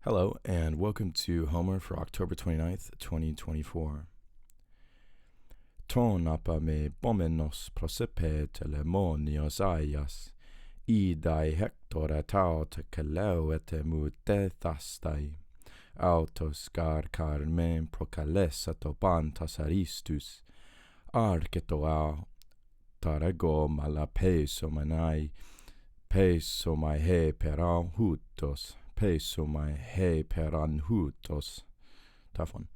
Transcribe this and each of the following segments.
Hello, and welcome to Homer for October 29th, 2024. Ton apame pomenos prosepe Telamonian Ajax, Idaios Hector ataut kaleu et mute thastai, autos carmen procales atopantas aristus, archetoa tarego malapeso manai, peso mai he peran hutos. Peso mai he peran hutos. Tough one.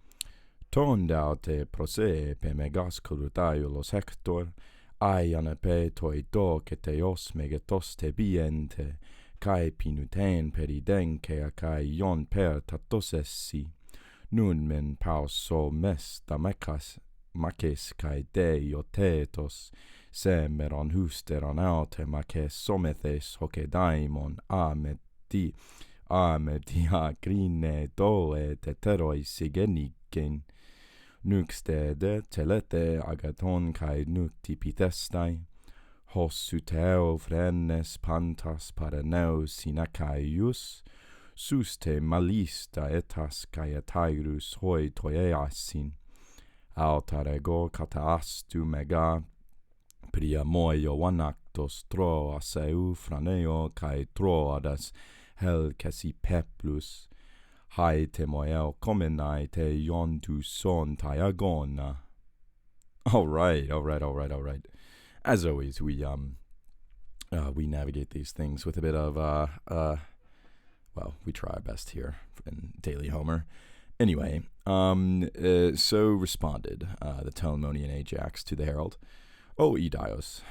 Tondau te prose pe megas colutaiulos Hector, aiane pe toi do que teos megetos te biente, kai pinuten periden ke akai ion per tatosessi, nun men pauso mes damekas makes kai deiotetos, semeron husteron aute makes somethes hoke daimon ameti, dia grine doe teteroi sigenigen, nuxtede telete agaton kai nukti pitestai, hossuteo frenes pantas paraneus sinacaius, suste malista etas kai etairus hoi toeasin, autarego cataastu mega, pria moio vanactos troaseu franeo kai troadas, hel kesi peplus, hai te moel comenai te yontu son taiagona. All right. As always, we navigate these things with a bit of we try our best here in Daily Homer. Anyway, so responded the Telamonian Ajax to the herald. O Idaios,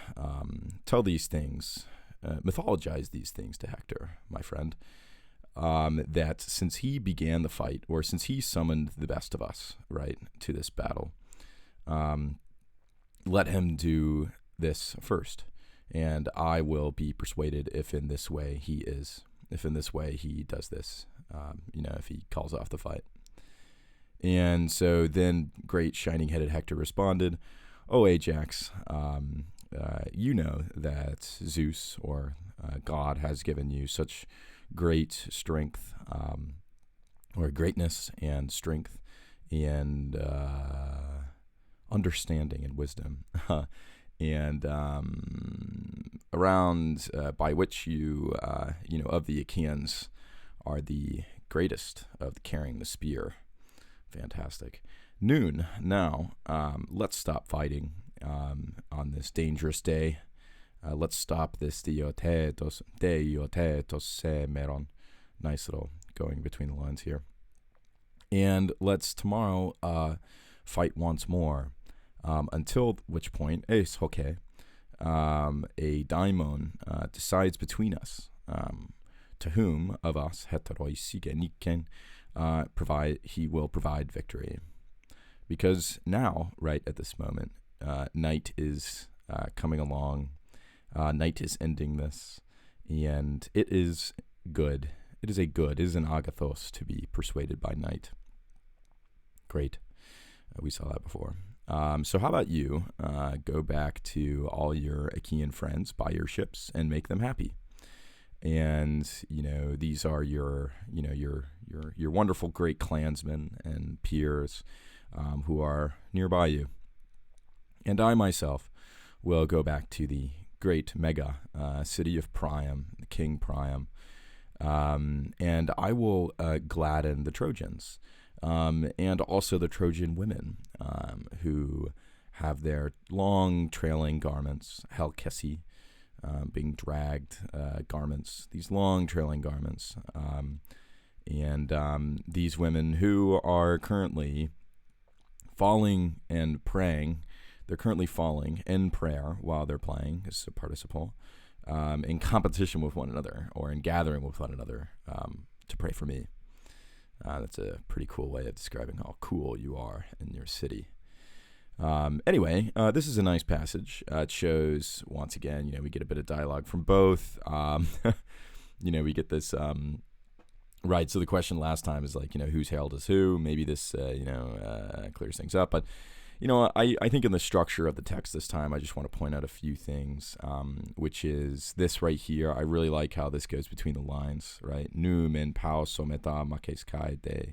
tell these things, mythologize these things to Hector, my friend, that since he began the fight, or since he summoned the best of us, right, to this battle, let him do this first, and I will be persuaded if in this way he does this, if he calls off the fight. And so then great shining-headed Hector responded, O Ajax, you know that Zeus, or God, has given you such great strength, or greatness and strength and understanding and wisdom, and around by which you, of the Achaeans, are the greatest of carrying the spear. Fantastic. Noon, now, let's stop fighting on this dangerous day. Let's stop this deiotetos semeron. Nice little going between the lines here. And let's tomorrow fight once more, until which point, a daimon decides between us, to whom of us heteroi sigeniken he will provide victory. Because now, right at this moment, night is coming along. Night is ending this, and it is good. It is an agathos to be persuaded by night. Great. We saw that before. So how about you go back to all your Achaean friends, buy your ships, and make them happy. And, these are your wonderful great clansmen and peers who are nearby you. And I myself will go back to the great mega city of Priam, the king Priam, and I will gladden the Trojans, and also the Trojan women, who have their long trailing garments, helkesi, being dragged garments, these long trailing garments, and these women who are currently falling and praying. They're currently falling in prayer while they're playing. This is a participle, in competition with one another, or in gathering with one another, to pray for me. That's a pretty cool way of describing how cool you are in your city. Anyway, this is a nice passage. It shows, once again, we get a bit of dialogue from both. We get this, right, so the question last time is like, whose herald is who? Maybe this, clears things up. But I think in the structure of the text this time, I just want to point out a few things, which is this right here. I really like how this goes between the lines, right? Numen pau someta makes kai de.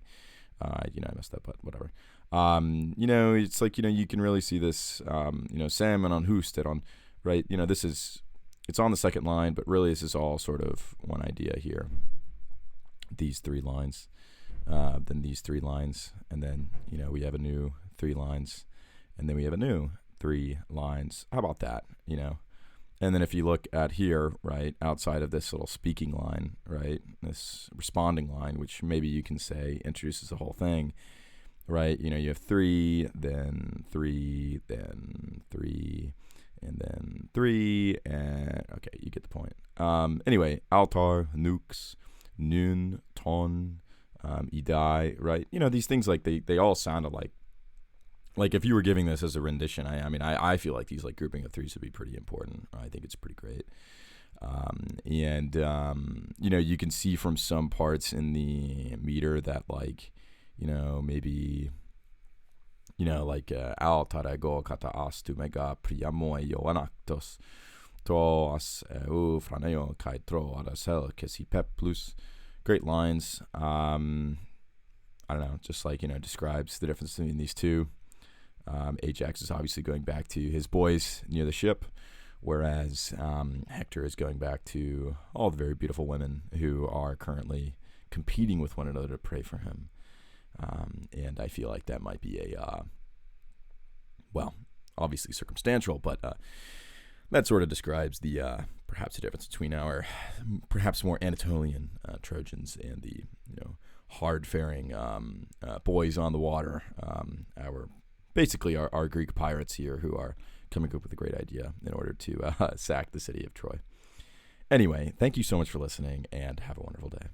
I messed up, but whatever. It's like, you can really see this, salmon on husted on, right? It's on the second line, but really this is all sort of one idea here. These 3 lines, then these 3 lines, and then, we have a new 3 lines, and then we have a new 3 lines. How about that, And then if you look at here, right, outside of this little speaking line, right, this responding line, which maybe you can say introduces the whole thing, right? You have 3, then 3, then 3, and then 3, and okay, you get the point. Anyway, altar, nukes, nun, ton, idai, right? These things, like, they all sounded like if you were giving this as a rendition, I feel like these grouping of 3s would be pretty important. I think it's pretty great. You can see from some parts in the meter that maybe, altarego kata astu mega priamo ioanactos to as franeo kai tro adasel kesi pep plus. Great lines. I don't know, just describes the difference between these two. Ajax is obviously going back to his boys near the ship, whereas Hector is going back to all the very beautiful women who are currently competing with one another to pray for him. And I feel like that might be obviously circumstantial, but that sort of describes perhaps the difference between our perhaps more Anatolian Trojans and the hard-faring boys on the water, our Greek pirates here, who are coming up with a great idea in order to sack the city of Troy. Anyway, thank you so much for listening, and have a wonderful day.